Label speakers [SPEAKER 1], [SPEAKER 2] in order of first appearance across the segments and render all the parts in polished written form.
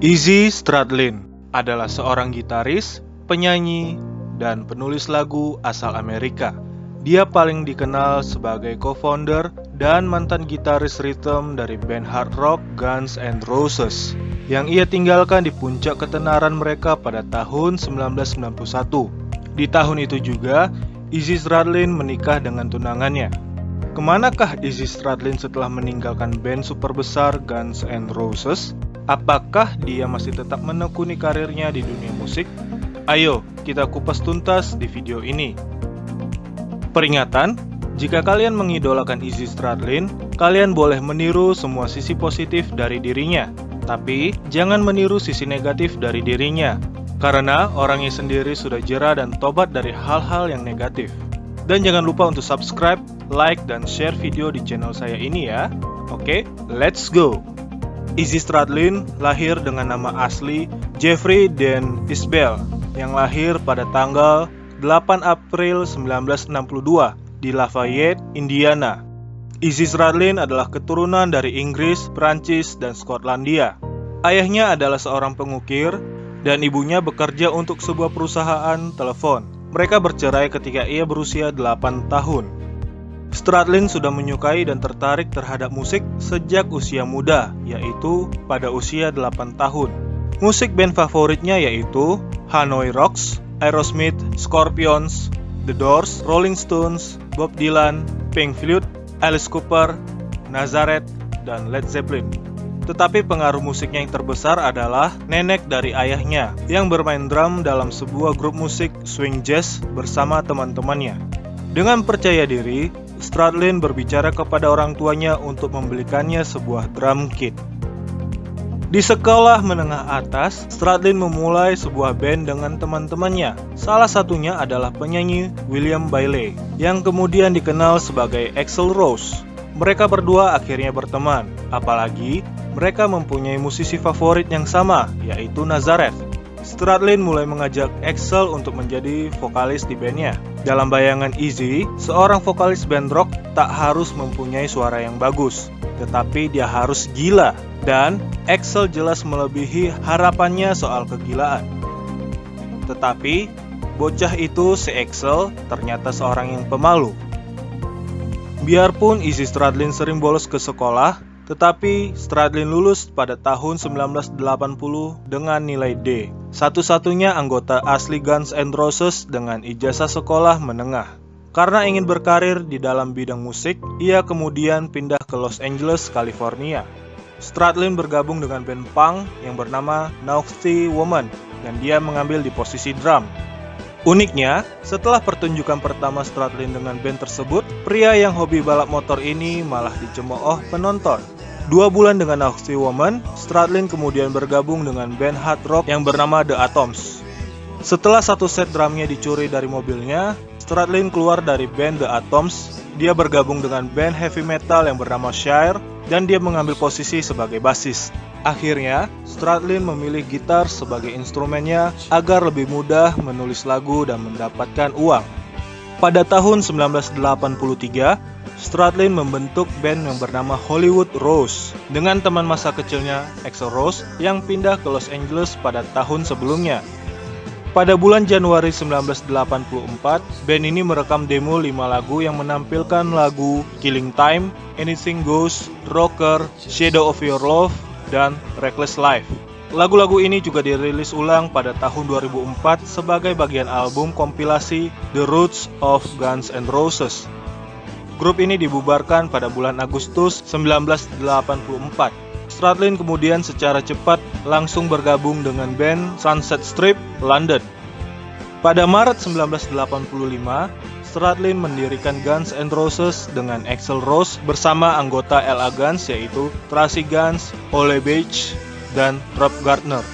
[SPEAKER 1] Izzy Stradlin adalah seorang gitaris, penyanyi, dan penulis lagu asal Amerika. Dia paling dikenal sebagai co-founder dan mantan gitaris rhythm dari band hard rock Guns N' Roses yang ia tinggalkan di puncak ketenaran mereka pada tahun 1991. Di tahun itu juga, Izzy Stradlin menikah dengan tunangannya. Kemanakah Izzy Stradlin setelah meninggalkan band super besar Guns N' Roses? Apakah dia masih tetap menekuni karirnya di dunia musik? Ayo, kita kupas tuntas di video ini. Peringatan, jika kalian mengidolakan Izzy Stradlin, kalian boleh meniru semua sisi positif dari dirinya. Tapi, jangan meniru sisi negatif dari dirinya, karena orangnya sendiri sudah jera dan tobat dari hal-hal yang negatif. Dan jangan lupa untuk subscribe, like, dan share video di channel saya ini ya. Oke, let's go! Izzy Stradlin lahir dengan nama asli Jeffrey Dan Isbell yang lahir pada tanggal 8 April 1962 di Lafayette, Indiana. Izzy Stradlin adalah keturunan dari Inggris, Prancis, dan Skotlandia. Ayahnya adalah seorang pengukir dan ibunya bekerja untuk sebuah perusahaan telepon. Mereka bercerai ketika ia berusia 8 tahun. Stradlin sudah menyukai dan tertarik terhadap musik sejak usia muda, yaitu pada usia 8 tahun. Musik band favoritnya yaitu Hanoi Rocks, Aerosmith, Scorpions, The Doors, Rolling Stones, Bob Dylan, Pink Floyd, Alice Cooper, Nazareth, dan Led Zeppelin. Tetapi pengaruh musiknya yang terbesar adalah nenek dari ayahnya yang bermain drum dalam sebuah grup musik swing jazz bersama teman-temannya. Dengan percaya diri, Stradlin berbicara kepada orang tuanya untuk membelikannya sebuah drum kit. Di sekolah menengah atas, Stradlin memulai sebuah band dengan teman-temannya. Salah satunya adalah penyanyi William Bailey, yang kemudian dikenal sebagai Axl Rose. Mereka berdua akhirnya berteman, apalagi mereka mempunyai musisi favorit yang sama, yaitu Nazareth. Stradlin mulai mengajak Axl untuk menjadi vokalis di bandnya. Dalam bayangan Izzy, seorang vokalis band rock tak harus mempunyai suara yang bagus, tetapi dia harus gila. Dan Axl jelas melebihi harapannya soal kegilaan. Tetapi, bocah itu si Axl ternyata seorang yang pemalu. Biarpun Izzy Stradlin sering bolos ke sekolah, tetapi Stradlin lulus pada tahun 1980 dengan nilai D. Satu-satunya anggota asli Guns N' Roses dengan ijazah sekolah menengah. Karena ingin berkarir di dalam bidang musik, ia kemudian pindah ke Los Angeles, California. Stradlin bergabung dengan band punk yang bernama Naughty Woman, dan dia mengambil di posisi drum. Uniknya, setelah pertunjukan pertama Stradlin dengan band tersebut, pria yang hobi balap motor ini malah dicemooh penonton. 2 bulan dengan Naughty Woman, Stradlin kemudian bergabung dengan band hard rock yang bernama The Atoms. Setelah satu set drumnya dicuri dari mobilnya, Stradlin keluar dari band The Atoms. Dia bergabung dengan band heavy metal yang bernama Shire, dan dia mengambil posisi sebagai basis. Akhirnya, Stradlin memilih gitar sebagai instrumennya agar lebih mudah menulis lagu dan mendapatkan uang. Pada tahun 1983, Stradlin membentuk band yang bernama Hollywood Rose dengan teman masa kecilnya Axl Rose yang pindah ke Los Angeles pada tahun sebelumnya. Pada bulan Januari 1984, band ini merekam demo 5 lagu yang menampilkan lagu Killing Time, Anything Goes, Rocker, Shadow of Your Love, dan Reckless Life. Lagu-lagu ini juga dirilis ulang pada tahun 2004 sebagai bagian album kompilasi The Roots of Guns N' Roses. Grup ini dibubarkan pada bulan Agustus 1984. Stradlin kemudian secara cepat langsung bergabung dengan band Sunset Strip, London. Pada Maret 1985, Stradlin mendirikan Guns N' Roses dengan Axl Rose bersama anggota Ella Guns yaitu Tracy Guns, Ole Beach, dan Rob Gardner.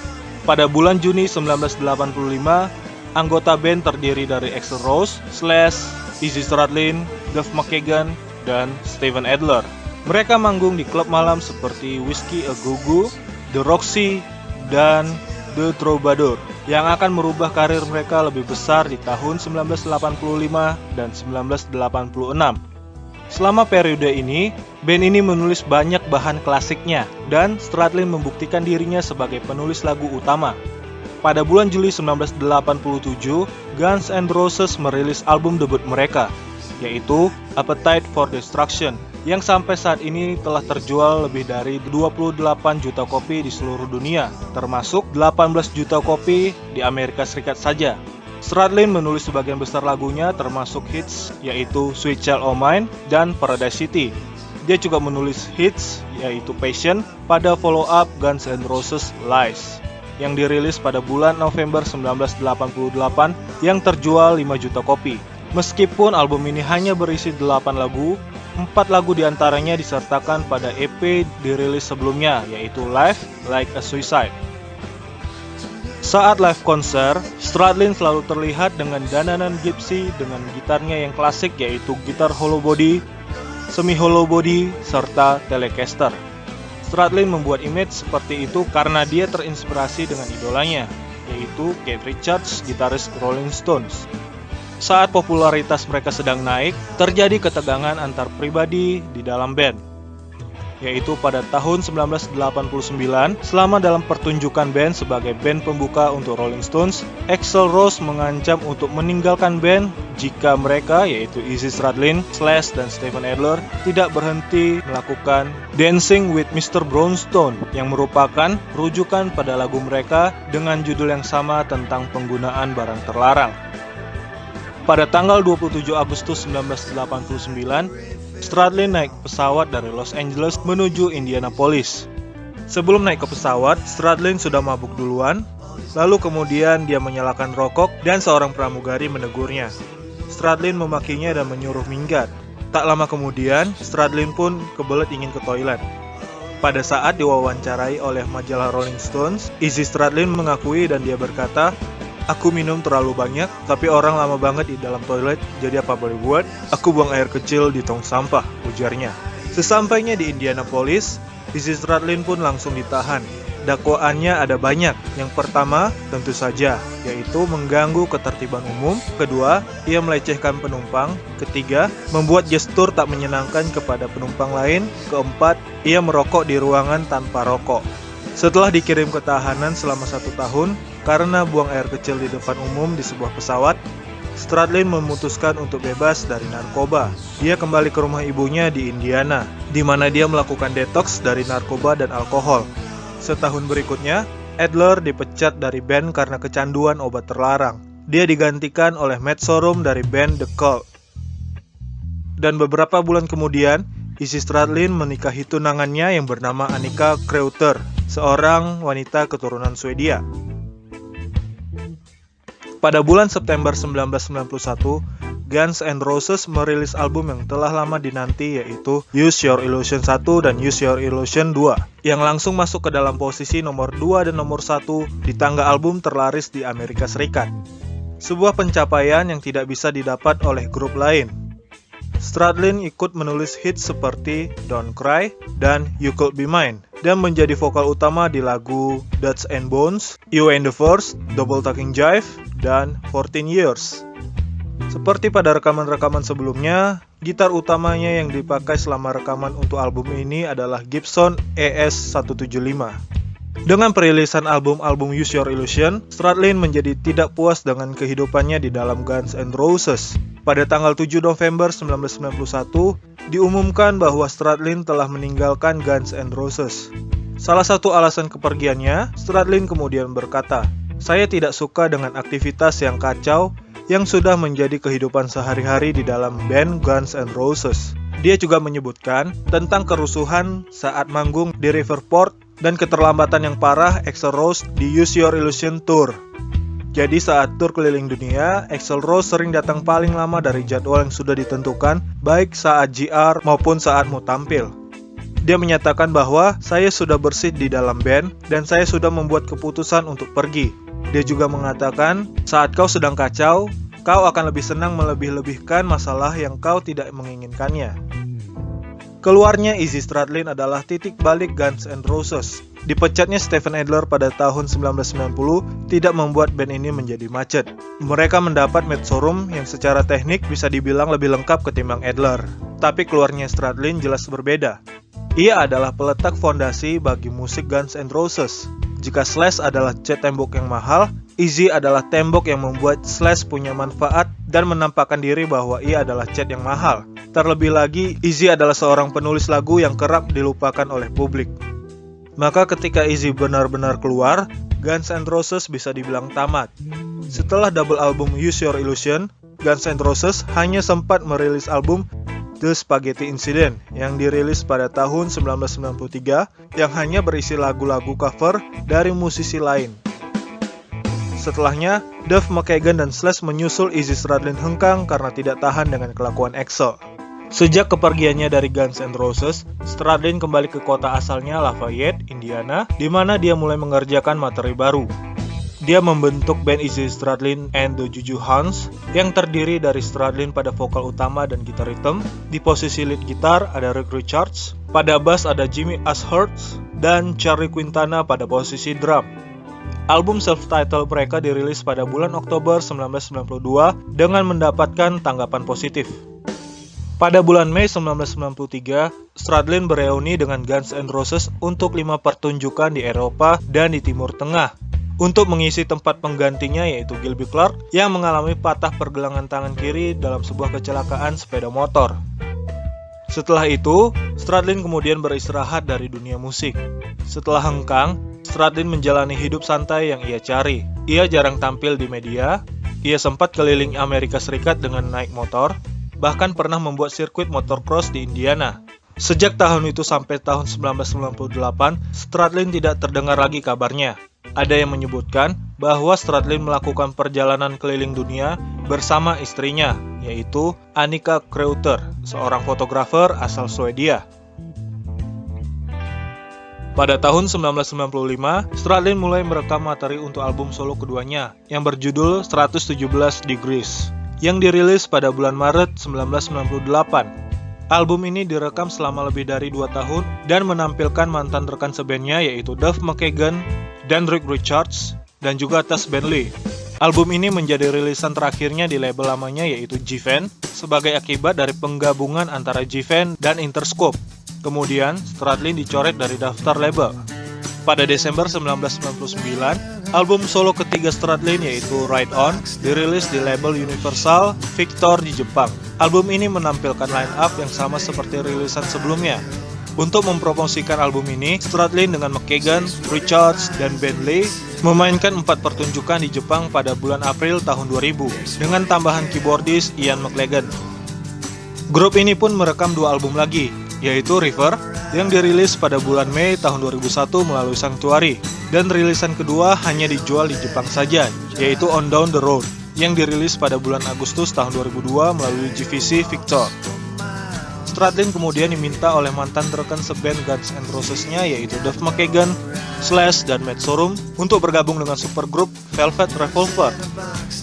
[SPEAKER 1] Pada bulan Juni 1985, anggota band terdiri dari Axl Rose, Slash, Izzy Stradlin, Duff McKagan, dan Steven Adler. Mereka manggung di klub malam seperti Whiskey A Go Go, The Roxy, dan The Troubadour yang akan merubah karir mereka lebih besar di tahun 1985 dan 1986. Selama periode ini, band ini menulis banyak bahan klasiknya, dan Stradlin membuktikan dirinya sebagai penulis lagu utama. Pada bulan Juli 1987, Guns N' Roses merilis album debut mereka, yaitu Appetite for Destruction, yang sampai saat ini telah terjual lebih dari 28 juta kopi di seluruh dunia, termasuk 18 juta kopi di Amerika Serikat saja. Stradlin menulis sebagian besar lagunya termasuk hits yaitu Sweet Child O' Mine dan Paradise City. Dia juga menulis hits yaitu Passion pada follow-up Guns N' Roses Lies yang dirilis pada bulan November 1988 yang terjual 5 juta kopi. Meskipun album ini hanya berisi 8 lagu, 4 lagu diantaranya disertakan pada EP dirilis sebelumnya yaitu Life Like a Suicide. Saat live konser, Stradlin selalu terlihat dengan dandanan Gypsy dengan gitarnya yang klasik yaitu gitar hollow body, semi hollow body, serta Telecaster. Stradlin membuat image seperti itu karena dia terinspirasi dengan idolanya, yaitu Keith Richards, gitaris Rolling Stones. Saat popularitas mereka sedang naik, terjadi ketegangan antar pribadi di dalam band, yaitu pada tahun 1989, selama dalam pertunjukan band sebagai band pembuka untuk Rolling Stones, Axl Rose mengancam untuk meninggalkan band jika mereka, yaitu Izzy Stradlin, Slash, dan Steven Adler, tidak berhenti melakukan Dancing with Mr. Brownstone, yang merupakan rujukan pada lagu mereka dengan judul yang sama tentang penggunaan barang terlarang. Pada tanggal 27 Agustus 1989, Stradlin naik pesawat dari Los Angeles menuju Indianapolis. Sebelum naik ke pesawat, Stradlin sudah mabuk duluan, lalu kemudian dia menyalakan rokok dan seorang pramugari menegurnya. Stradlin memakinya dan menyuruh minggat. Tak lama kemudian, Stradlin pun kebelet ingin ke toilet. Pada saat diwawancarai oleh majalah Rolling Stones, Izzy Stradlin mengakui dan dia berkata, "Aku minum terlalu banyak, tapi orang lama banget di dalam toilet, jadi apa boleh buat? Aku buang air kecil di tong sampah," ujarnya. Sesampainya di Indianapolis, Izzy Stradlin pun langsung ditahan. Dakwaannya ada banyak. Yang pertama, tentu saja, yaitu mengganggu ketertiban umum. Kedua, ia melecehkan penumpang. Ketiga, membuat gestur tak menyenangkan kepada penumpang lain. Keempat, ia merokok di ruangan tanpa rokok. Setelah dikirim ke tahanan selama 1 tahun, karena buang air kecil di depan umum di sebuah pesawat, Stradlin memutuskan untuk bebas dari narkoba. Dia kembali ke rumah ibunya di Indiana, di mana dia melakukan detox dari narkoba dan alkohol. Setahun berikutnya, Adler dipecat dari band karena kecanduan obat terlarang. Dia digantikan oleh Matt Sorum dari band The Cult. Dan beberapa bulan kemudian, Izzy Stradlin menikahi tunangannya yang bernama Annika Kreuter, seorang wanita keturunan Swedia. Pada bulan September 1991, Guns N' Roses merilis album yang telah lama dinanti yaitu Use Your Illusion 1 dan Use Your Illusion 2 yang langsung masuk ke dalam posisi nomor 2 dan nomor 1 di tangga album terlaris di Amerika Serikat. Sebuah pencapaian yang tidak bisa didapat oleh grup lain. Stradlin ikut menulis hits seperti Don't Cry dan You Could Be Mine dan menjadi vokal utama di lagu Nuts and Bones, You Ain't the First, Double Talking Jive, dan 14 Years. Seperti pada rekaman-rekaman sebelumnya, gitar utamanya yang dipakai selama rekaman untuk album ini adalah Gibson ES-175. Dengan perilisan album-album Use Your Illusion, Stradlin menjadi tidak puas dengan kehidupannya di dalam Guns N' Roses. Pada tanggal 7 November 1991, diumumkan bahwa Stradlin telah meninggalkan Guns N' Roses. Salah satu alasan kepergiannya, Stradlin kemudian berkata, "Saya tidak suka dengan aktivitas yang kacau yang sudah menjadi kehidupan sehari-hari di dalam band Guns N' Roses." Dia juga menyebutkan tentang kerusuhan saat manggung di Riverport dan keterlambatan yang parah Axl Rose di Use Your Illusion Tour. Jadi saat tur keliling dunia, Axl Rose sering datang paling lama dari jadwal yang sudah ditentukan, baik saat GR maupun saat mau tampil. Dia menyatakan bahwa saya sudah bersih di dalam band dan saya sudah membuat keputusan untuk pergi. Dia juga mengatakan, saat kau sedang kacau, kau akan lebih senang melebih-lebihkan masalah yang kau tidak menginginkannya. Keluarnya Izzy Stradlin adalah titik balik Guns N' Roses. Dipecatnya Steven Adler pada tahun 1990 tidak membuat band ini menjadi macet. Mereka mendapat Matt Sorum yang secara teknik bisa dibilang lebih lengkap ketimbang Adler. Tapi keluarnya Stradlin jelas berbeda. Ia adalah peletak fondasi bagi musik Guns N' Roses. Jika Slash adalah cat tembok yang mahal, Izzy adalah tembok yang membuat Slash punya manfaat dan menampakkan diri bahwa ia adalah cat yang mahal. Terlebih lagi, Izzy adalah seorang penulis lagu yang kerap dilupakan oleh publik. Maka ketika Izzy benar-benar keluar, Guns N' Roses bisa dibilang tamat. Setelah double album Use Your Illusion, Guns N' Roses hanya sempat merilis album The Spaghetti Incident yang dirilis pada tahun 1993 yang hanya berisi lagu-lagu cover dari musisi lain. Setelahnya, Duff McKagan dan Slash menyusul Izzy Stradlin hengkang karena tidak tahan dengan kelakuan Axl. Sejak kepergiannya dari Guns N' Roses, Stradlin kembali ke kota asalnya Lafayette, Indiana, di mana dia mulai mengerjakan materi baru. Dia membentuk band Izzy Stradlin and the Juju Hounds yang terdiri dari Stradlin pada vokal utama dan gitar rhythm. Di posisi lead gitar ada Rick Richards, pada bass ada Jimmy Ashurst, dan Charlie Quintana pada posisi drum. Album self-titled mereka dirilis pada bulan Oktober 1992 dengan mendapatkan tanggapan positif. Pada bulan Mei 1993, Stradlin bereuni dengan Guns N' Roses untuk 5 pertunjukan di Eropa dan di Timur Tengah. Untuk mengisi tempat penggantinya yaitu Gilby Clarke yang mengalami patah pergelangan tangan kiri dalam sebuah kecelakaan sepeda motor. Setelah itu, Stradlin kemudian beristirahat dari dunia musik. Setelah hengkang, Stradlin menjalani hidup santai yang ia cari. Ia jarang tampil di media, ia sempat keliling Amerika Serikat dengan naik motor, bahkan pernah membuat sirkuit motocross di Indiana. Sejak tahun itu sampai tahun 1998, Stradlin tidak terdengar lagi kabarnya. Ada yang menyebutkan bahwa Stradlin melakukan perjalanan keliling dunia bersama istrinya, yaitu Annika Kreuter, seorang fotografer asal Swedia. Pada tahun 1995, Stradlin mulai merekam materi untuk album solo keduanya, yang berjudul 117 Degrees, yang dirilis pada bulan Maret 1998. Album ini direkam selama lebih dari 2 tahun dan menampilkan mantan rekan sebandnya yaitu Duff McKagan dan Rick Richards dan juga Tess Bentley. Album ini menjadi rilisan terakhirnya di label lamanya yaitu Geffen sebagai akibat dari penggabungan antara Geffen dan Interscope. Kemudian, Stradlin dicoret dari daftar label. Pada Desember 1999, album solo ketiga Stradlin yaitu Ride On dirilis di label Universal Victor di Jepang. Album ini menampilkan line-up yang sama seperti rilisan sebelumnya. Untuk mempromosikan album ini, Stradlin dengan McKagan, Richards, dan Bentley memainkan 4 pertunjukan di Jepang pada bulan April tahun 2000 dengan tambahan keyboardis Ian McLagan. Grup ini pun merekam 2 album lagi, yaitu River yang dirilis pada bulan Mei tahun 2001 melalui Sanctuary, dan rilisan kedua hanya dijual di Jepang saja, yaitu On Down the Road yang dirilis pada bulan Agustus tahun 2002 melalui GVC Victor. Stradlin kemudian diminta oleh mantan rekan seband Guns N' Roses-nya yaitu Duff McKagan, Slash, dan Matt Sorum untuk bergabung dengan supergrup Velvet Revolver.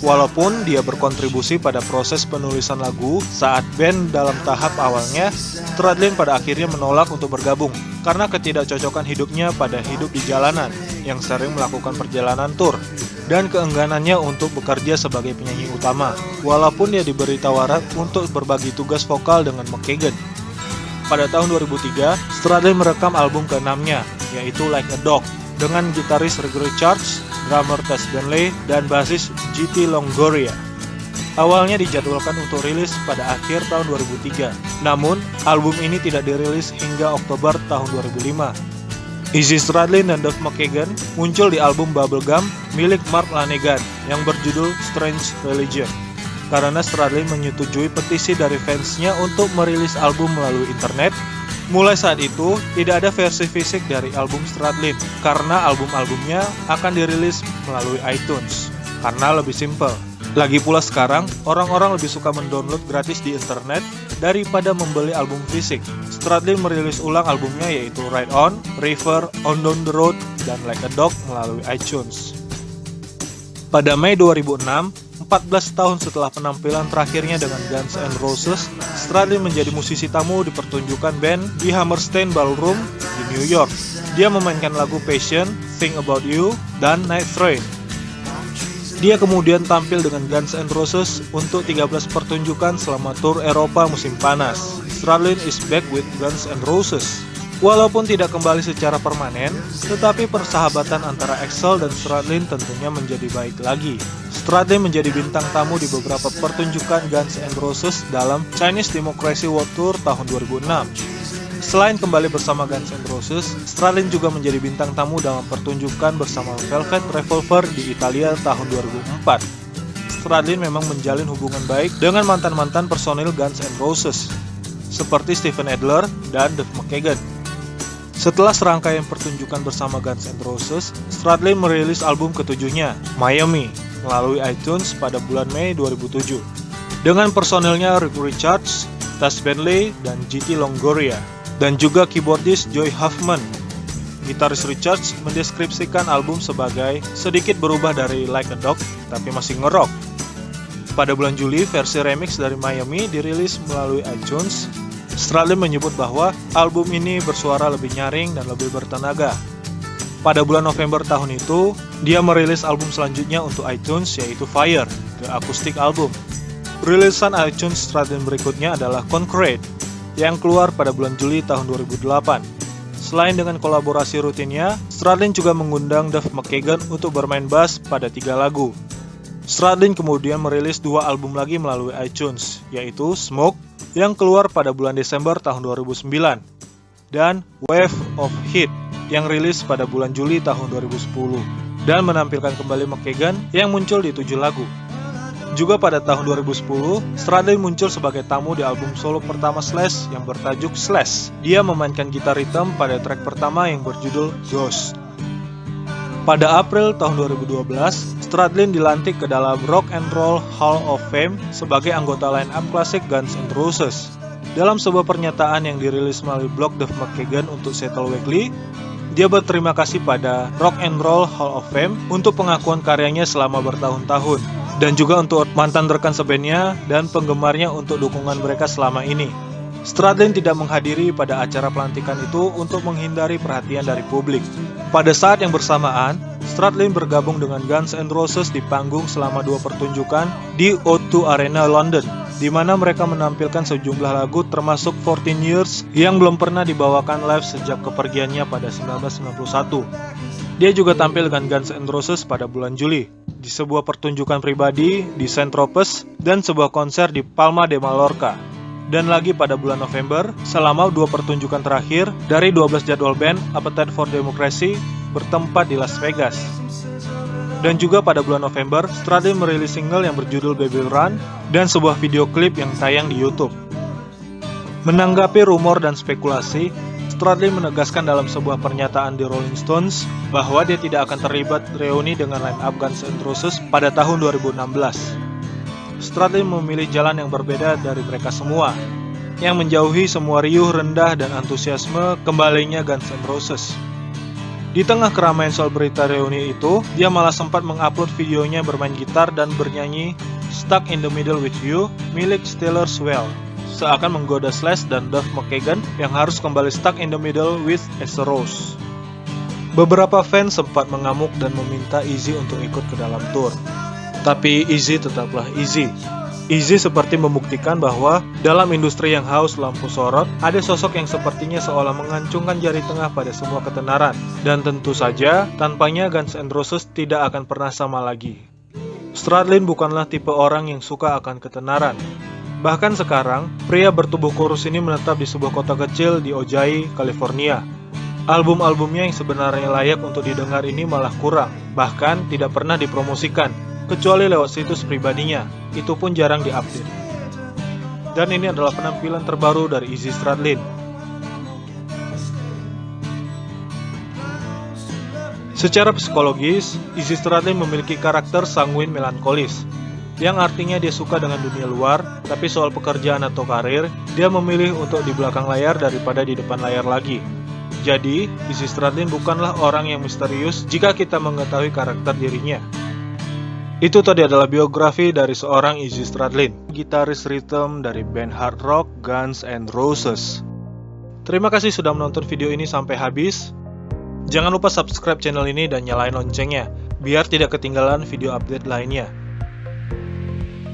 [SPEAKER 1] Walaupun dia berkontribusi pada proses penulisan lagu saat band dalam tahap awalnya, Stradlin pada akhirnya menolak untuk bergabung karena ketidakcocokan hidupnya pada hidup di jalanan yang sering melakukan perjalanan tur dan keengganannya untuk bekerja sebagai penyanyi utama, walaupun dia diberi tawaran untuk berbagi tugas vokal dengan McKagan. Pada tahun 2003, Stradlin merekam album ke-6-nya, yaitu Like a Dog, dengan gitaris Rick Richards, drummer Tess Bentley, dan basis GT Longoria. Awalnya dijadwalkan untuk rilis pada akhir tahun 2003, namun album ini tidak dirilis hingga Oktober tahun 2005. Izzy Stradlin dan Duff McKagan muncul di album Bubblegum milik Mark Lanegan yang berjudul Strange Religion. Karena Stradlin menyetujui petisi dari fansnya untuk merilis album melalui internet, mulai saat itu tidak ada versi fisik dari album Stradlin karena album-albumnya akan dirilis melalui iTunes karena lebih simpel. Lagi pula sekarang, orang-orang lebih suka mendownload gratis di internet daripada membeli album fisik. Stradlin merilis ulang albumnya yaitu Ride On, River, On Down the Road, dan Like a Dog melalui iTunes. Pada Mei 2006, 14 tahun setelah penampilan terakhirnya dengan Guns N' Roses, Stradlin menjadi musisi tamu di pertunjukan band di Hammerstein Ballroom di New York. Dia memainkan lagu Passion, Think About You, dan Night Train. Dia kemudian tampil dengan Guns N' Roses untuk 13 pertunjukan selama tur Eropa musim panas. Stradlin is back with Guns N' Roses. Walaupun tidak kembali secara permanen, tetapi persahabatan antara Axl dan Stradlin tentunya menjadi baik lagi. Stradlin menjadi bintang tamu di beberapa pertunjukan Guns N' Roses dalam Chinese Democracy World Tour tahun 2006. Selain kembali bersama Guns N' Roses, Stradlin juga menjadi bintang tamu dalam pertunjukan bersama Velvet Revolver di Italia tahun 2004. Stradlin memang menjalin hubungan baik dengan mantan-mantan personil Guns N' Roses, seperti Steven Adler dan Duff McKagan. Setelah serangkaian pertunjukan bersama Guns N' Roses, Stradlin merilis album ketujuhnya, Miami, melalui iTunes pada bulan Mei 2007. Dengan personilnya Rick Richards, Taz Bentley, dan GT Longoria, dan juga keyboardis Joy Huffman. Gitaris Richards mendeskripsikan album sebagai sedikit berubah dari Like a Dog, tapi masih nge-rock. Pada bulan Juli, versi remix dari Miami dirilis melalui iTunes. Stradlin menyebut bahwa album ini bersuara lebih nyaring dan lebih bertenaga. Pada bulan November tahun itu, dia merilis album selanjutnya untuk iTunes, yaitu Fire, the acoustic album. Rilisan iTunes Stradlin berikutnya adalah Concrete, yang keluar pada bulan Juli tahun 2008. Selain dengan kolaborasi rutinnya, Stradlin juga mengundang Duff McKagan untuk bermain bass pada 3 lagu. Stradlin kemudian merilis 2 album lagi melalui iTunes, yaitu Smoke, yang keluar pada bulan Desember tahun 2009, dan Wave of Heat yang rilis pada bulan Juli tahun 2010, dan menampilkan kembali McKagan yang muncul di 7 lagu. Juga pada tahun 2010, Stradlin muncul sebagai tamu di album solo pertama Slash yang bertajuk Slash. Dia memainkan gitar rhythm pada track pertama yang berjudul Ghost. Pada April tahun 2012, Stradlin dilantik ke dalam Rock and Roll Hall of Fame sebagai anggota line-up klasik Guns N' Roses. Dalam sebuah pernyataan yang dirilis melalui blog Duff McKagan untuk Seattle Weekly, dia berterima kasih pada Rock and Roll Hall of Fame untuk pengakuan karyanya selama bertahun-tahun, dan juga untuk mantan rekan sebandnya dan penggemarnya untuk dukungan mereka selama ini. Stradlin tidak menghadiri pada acara pelantikan itu untuk menghindari perhatian dari publik. Pada saat yang bersamaan, Stradlin bergabung dengan Guns N' Roses di panggung selama 2 pertunjukan di O2 Arena London, di mana mereka menampilkan sejumlah lagu termasuk 14 Years yang belum pernah dibawakan live sejak kepergiannya pada 1991. Dia juga tampil dengan Guns N' Roses pada bulan Juli, di sebuah pertunjukan pribadi di Saint Tropez dan sebuah konser di Palma de Mallorca. Dan lagi pada bulan November, selama 2 pertunjukan terakhir dari 12 jadwal band Appetite for Democracy bertempat di Las Vegas. Dan juga pada bulan November, Stradlin merilis single yang berjudul Baby Run dan sebuah video klip yang tayang di YouTube. Menanggapi rumor dan spekulasi, Stradlin menegaskan dalam sebuah pernyataan di Rolling Stones bahwa dia tidak akan terlibat reuni dengan line-up Guns N' Roses pada tahun 2016. Stradlin memilih jalan yang berbeda dari mereka semua, yang menjauhi semua riuh rendah dan antusiasme kembalinya Guns N' Roses. Di tengah keramaian soal berita reuni itu, dia malah sempat mengupload videonya bermain gitar dan bernyanyi Stuck in the Middle with You milik Taylor Swift, seakan menggoda Slash dan Duff McKagan yang harus kembali stuck in the middle with Axl Rose. Beberapa fans sempat mengamuk dan meminta Izzy untuk ikut ke dalam tour. Tapi Izzy tetaplah Izzy. Izzy seperti membuktikan bahwa dalam industri yang haus lampu sorot, ada sosok yang sepertinya seolah mengancungkan jari tengah pada semua ketenaran. Dan tentu saja, tanpanya Guns N' Roses tidak akan pernah sama lagi. Stradlin bukanlah tipe orang yang suka akan ketenaran. Bahkan sekarang, pria bertubuh kurus ini menetap di sebuah kota kecil di Ojai, California. Album-albumnya yang sebenarnya layak untuk didengar ini malah kurang, bahkan tidak pernah dipromosikan, kecuali lewat situs pribadinya, itu pun jarang diupdate. Dan ini adalah penampilan terbaru dari Izzy Stradlin. Secara psikologis, Izzy Stradlin memiliki karakter sanguin melankolis, yang artinya dia suka dengan dunia luar, tapi soal pekerjaan atau karir, dia memilih untuk di belakang layar daripada di depan layar lagi. Jadi, Izzy Stradlin bukanlah orang yang misterius jika kita mengetahui karakter dirinya. Itu tadi adalah biografi dari seorang Izzy Stradlin, gitaris rhythm dari band hard rock Guns N' Roses. Terima kasih sudah menonton video ini sampai habis. Jangan lupa subscribe channel ini dan nyalain loncengnya, biar tidak ketinggalan video update lainnya.